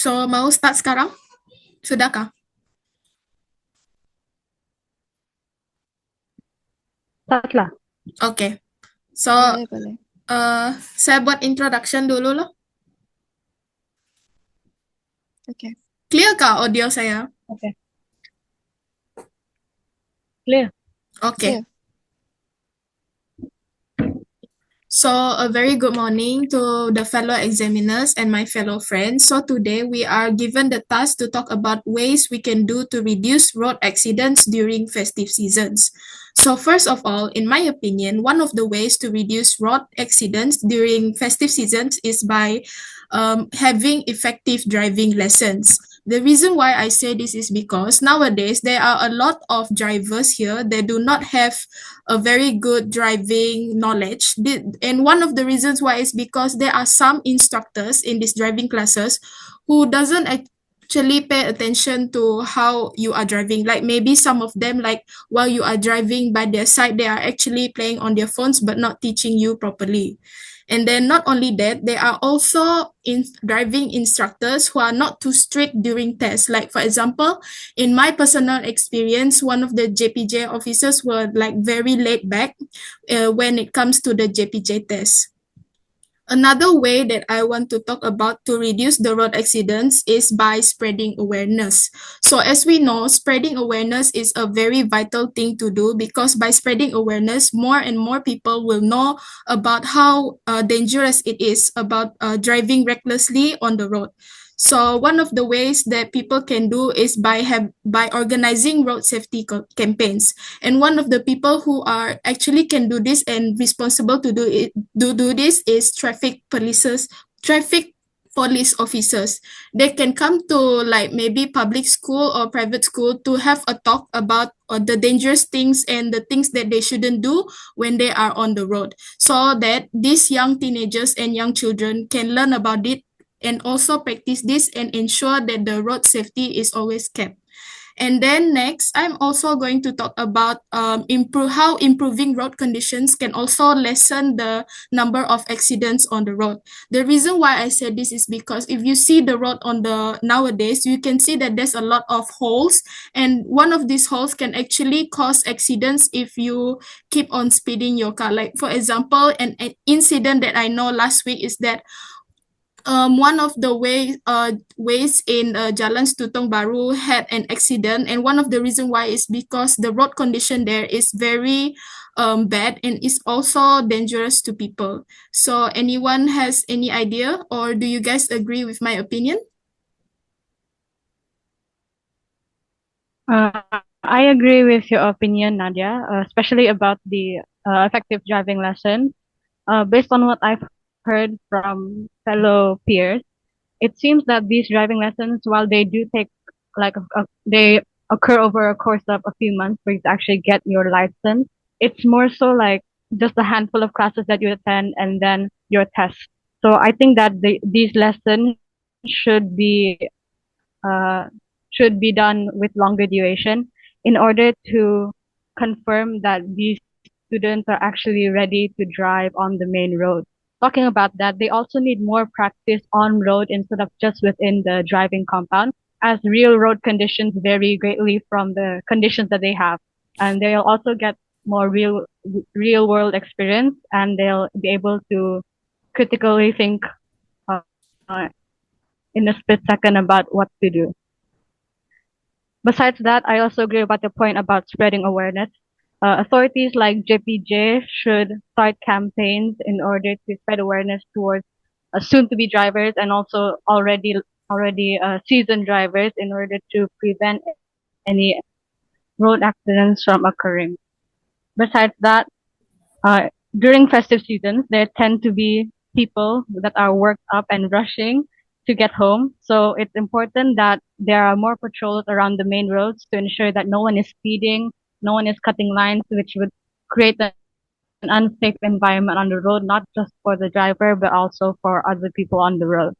So, mau start sekarang? Sudahkah? Start lah. Okay. So, Boleh. saya buat introduction dulu loh. Okay. Clear kah audio saya? Okay. Clear. Okay. So, a very good morning to the fellow examiners and my fellow friends. So, today we are given the task to talk about ways we can do to reduce road accidents during festive seasons. So, first of all, in my opinion, one of the ways to reduce road accidents during festive seasons is by having effective driving lessons. The reason why I say this is because nowadays there are a lot of drivers here that do not have a very good driving knowledge. And one of the reasons why is because there are some instructors in these driving classes who doesn't actually pay attention to how you are driving. Like maybe some of them, like while you are driving by their side, they are actually playing on their phones but not teaching you properly. And then not only that, there are also driving instructors who are not too strict during tests. Like for example, in my personal experience, one of the JPJ officers were like very laid back when it comes to the JPJ test. Another way that I want to talk about to reduce the road accidents is by spreading awareness. So as we know, spreading awareness is a very vital thing to do because by spreading awareness, more and more people will know about how dangerous it is about driving recklessly on the road. So one of the ways that people can do is by organizing road safety campaigns. And one of the people who are actually can do this and responsible to do this is traffic police officers. They can come to like maybe public school or private school to have a talk about the dangerous things and the things that they shouldn't do when they are on the road, so that these young teenagers and young children can learn about it and also practice this and ensure that the road safety is always kept. And then next, I'm also going to talk about how improving road conditions can also lessen the number of accidents on the road. The reason why I said this is because if you see the road on the nowadays, you can see that there's a lot of holes, and one of these holes can actually cause accidents if you keep on speeding your car. Like for example, an incident that I know last week is that one of the ways in Jalan Stutong Baru had an accident, and one of the reason why is because the road condition there is very bad and is also dangerous to people. So anyone has any idea, or do you guys agree with my opinion? I agree with your opinion, Nadia, especially about the effective driving lesson. Based on what I've heard from fellow peers, it seems that these driving lessons, while they do take like they occur over a course of a few months for you to actually get your license, it's more so like just a handful of classes that you attend and then your test. So I think that these lessons should be uh, should be done with longer duration in order to confirm that these students are actually ready to drive on the main road. Talking about that, they also need more practice on road instead of just within the driving compound, as real road conditions vary greatly from the conditions that they have. And they'll also get more real world experience, and they'll be able to critically think uh, uh, in a split second about what to do. Besides that, I also agree about the point about spreading awareness. Authorities like JPJ should start campaigns in order to spread awareness towards soon-to-be drivers and also already seasoned drivers in order to prevent any road accidents from occurring. Besides that, during festive seasons, there tend to be people that are worked up and rushing to get home. So it's important that there are more patrols around the main roads to ensure that no one is speeding, no one is cutting lines, which would create an unsafe environment on the road, not just for the driver, but also for other people on the road.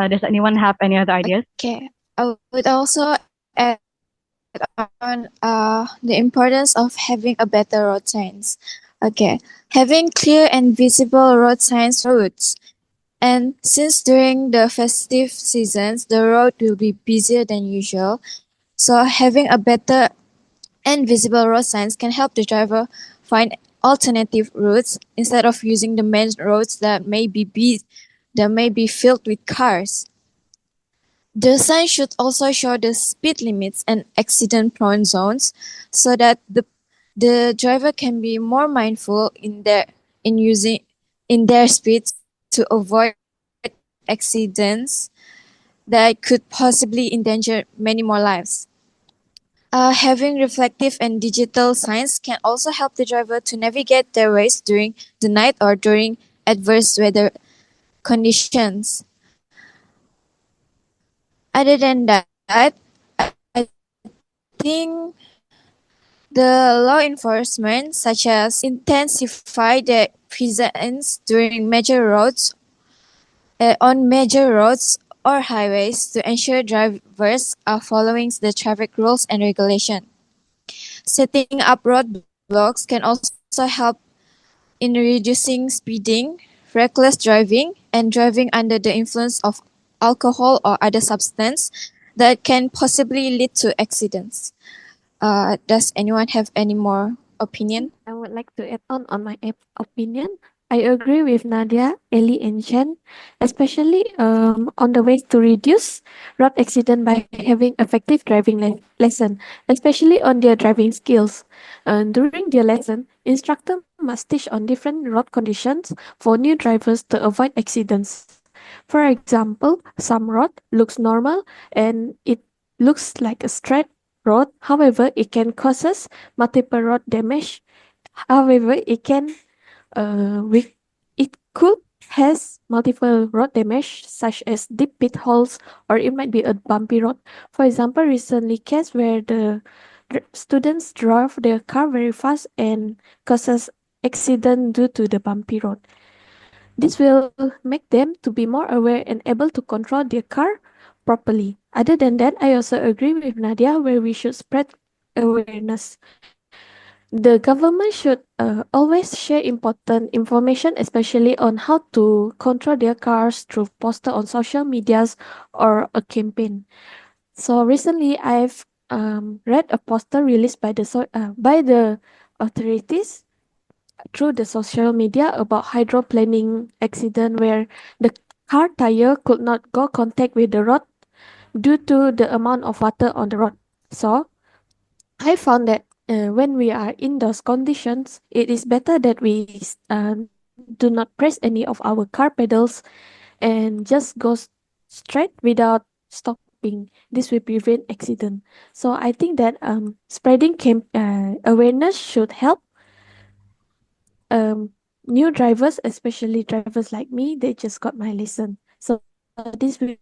Does anyone have any other ideas? Okay. I would also add on the importance of having a better road signs. Okay. Having clear and visible road signs routes And since during the festive seasons, the road will be busier than usual, so having a better and visible road signs can help the driver find alternative routes instead of using the main roads that may be filled with cars. The sign should also show the speed limits and accident-prone zones so that the driver can be more mindful in using in their speed to avoid accidents that could possibly endanger many more lives. Having reflective and digital signs can also help the driver to navigate their ways during the night or during adverse weather conditions. Other than that, I think the law enforcement, such as intensify their presence during major roads, on major roads or highways to ensure drivers are following the traffic rules and regulation. Setting up roadblocks can also help in reducing speeding, reckless driving, and driving under the influence of alcohol or other substance that can possibly lead to accidents. Does anyone have any more opinion? I would like to add on my opinion. I agree with Nadia, Ellie, and Chen, especially on the ways to reduce road accident by having effective driving lesson, especially on their driving skills. During their lesson, instructor must teach on different road conditions for new drivers to avoid accidents. For example, some road looks normal and it looks like a straight road. However, it can causes multiple road damage. However, it could has multiple road damage such as deep pit holes or it might be a bumpy road. For example, recently case where the students drove their car very fast and causes accident due to the bumpy road. This will make them to be more aware and able to control their car properly. Other than that, I also agree with Nadia where we should spread awareness. The government should always share important information, especially on how to control their cars through poster on social medias or a campaign. So recently, I've read a poster released by the authorities through the social media about hydroplaning accident where the car tire could not go contact with the road due to the amount of water on the road. So I found that when we are in those conditions, it is better that we do not press any of our car pedals and just go straight without stopping. This will prevent accident. So I think that spreading awareness should help um, new drivers, especially drivers like me. They just got my license. So this will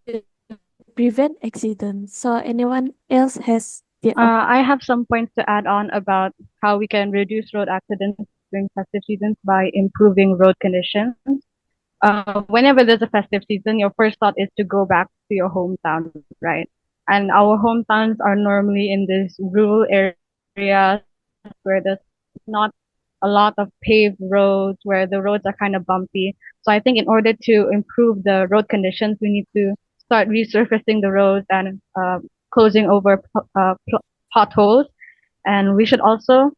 prevent accidents. So anyone else has their I have some points to add on about how we can reduce road accidents during festive seasons by improving road conditions. Whenever there's a festive season, your first thought is to go back to your hometown, right? And our hometowns are normally in these rural areas where there's not a lot of paved roads, where the roads are kind of bumpy. So I think in order to improve the road conditions, we need to start resurfacing the roads and closing over potholes. And we should also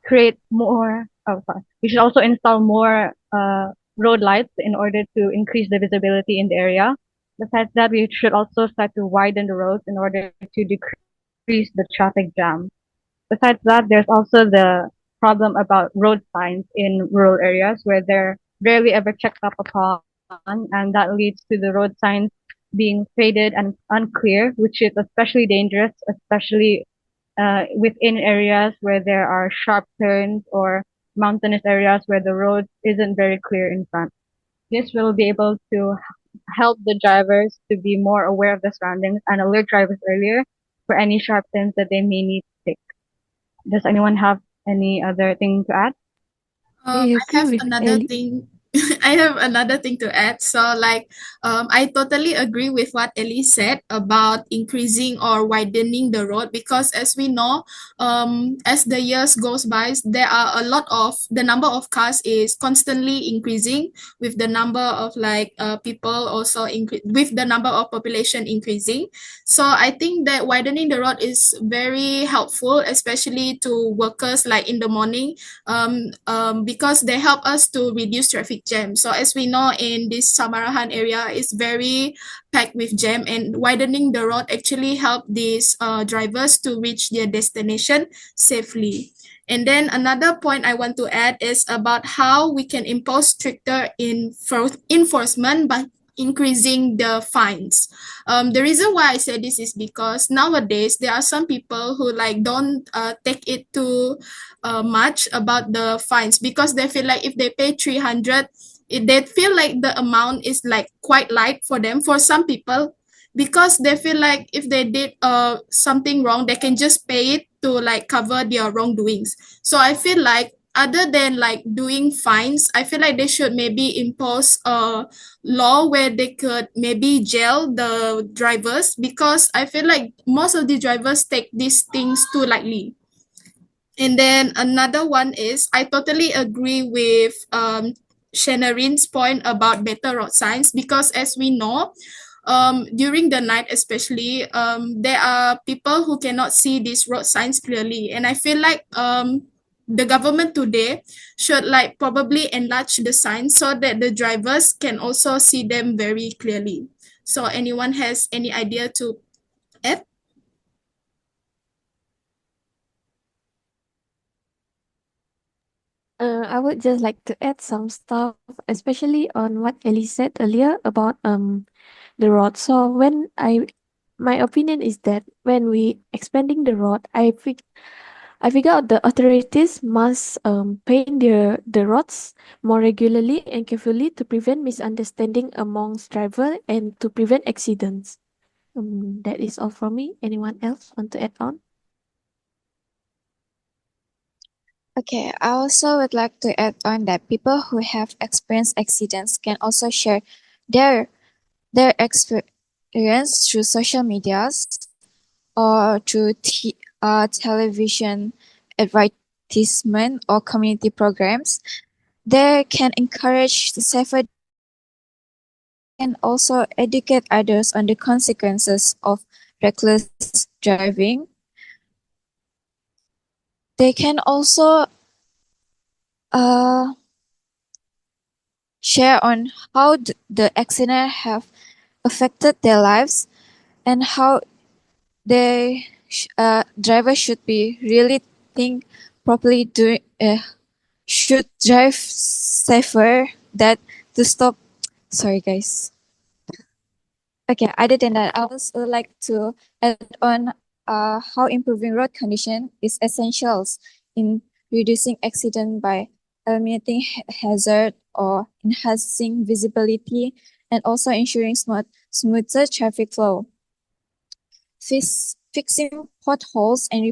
create more, we should also install more road lights in order to increase the visibility in the area. Besides that, we should also start to widen the roads in order to decrease the traffic jam. Besides that, there's also the problem about road signs in rural areas where they're rarely ever checked up upon, and that leads to the road signs being faded and unclear, which is especially dangerous, especially within areas where there are sharp turns or mountainous areas where the road isn't very clear in front. This will be able to help the drivers to be more aware of the surroundings and alert drivers earlier for any sharp turns that they may need to take. Does anyone have any other thing to add? I I agree have with another Ellie. thing. I have another thing to add. So, I totally agree with what Ellie said about increasing or widening the road because, as we know, as the years goes by, there are a lot of the number of cars is constantly increasing with the number of people also with the number of population increasing. So, I think that widening the road is very helpful, especially to workers like in the morning because they help us to reduce traffic jam. So as we know, in this Samarahan area is very packed with jam, and widening the road actually help these drivers to reach their destination safely. And then another point I want to add is about how we can impose stricter enforcement by increasing the fines. The reason why I say this is because nowadays there are some people who don't take it too much about the fines because they feel like if they pay 300, they feel like the amount is like quite light for them, for some people, because they feel like if they did something wrong, they can just pay it to like cover their wrongdoings. So I feel like other than like doing fines, I feel like they should maybe impose a law where they could maybe jail the drivers, because I feel like most of the drivers take these things too lightly. And then another one is I totally agree with Shanarin's point about better road signs, because as we know, during the night especially, there are people who cannot see these road signs clearly. And I feel like the government today should like probably enlarge the signs so that the drivers can also see them very clearly. So anyone has any idea to add? I would just like to add some stuff, especially on what Ellie said earlier about the road. So my opinion is that when we expanding the road, I figure out the authorities must paint the roads more regularly and carefully to prevent misunderstanding amongst driver and to prevent accidents. That is all from me. Anyone else want to add on? Okay, I also would like to add on that people who have experienced accidents can also share their their experience through social medias or through television advertisement or community programs. They can encourage the safer and also educate others on the consequences of reckless driving. They can also uh, share on how the accident have affected their lives and how they drivers should be really think properly doing should drive safer that to stop. Sorry guys. Okay, other than that, I also like to add on how improving road condition is essential in reducing accident by eliminating hazard or enhancing visibility and also ensuring smoother traffic flow. Fixing potholes and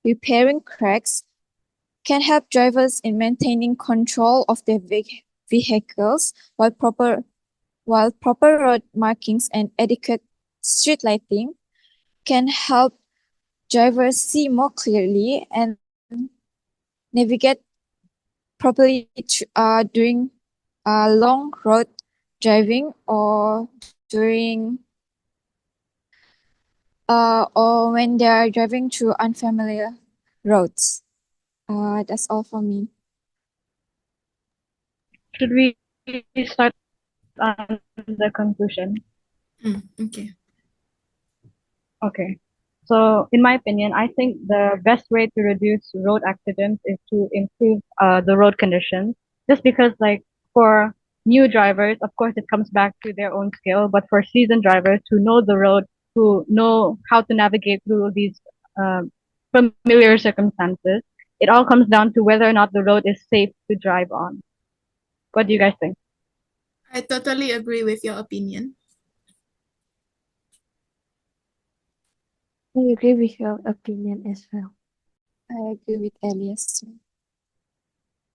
repairing cracks can help drivers in maintaining control of their vehicles while proper road markings and adequate street lighting can help drivers see more clearly and navigate properly during long road driving or when they are driving through unfamiliar roads. That's all for me. Should we start on the conclusion? Okay. Okay. So, in my opinion, I think the best way to reduce road accidents is to improve the road conditions. Just because, like, for new drivers, of course, it comes back to their own skill. But for seasoned drivers who know the road, who know how to navigate through these familiar circumstances, it all comes down to whether or not the road is safe to drive on. What do you guys think? I totally agree with your opinion. I agree with your opinion as well. I agree with Elias too.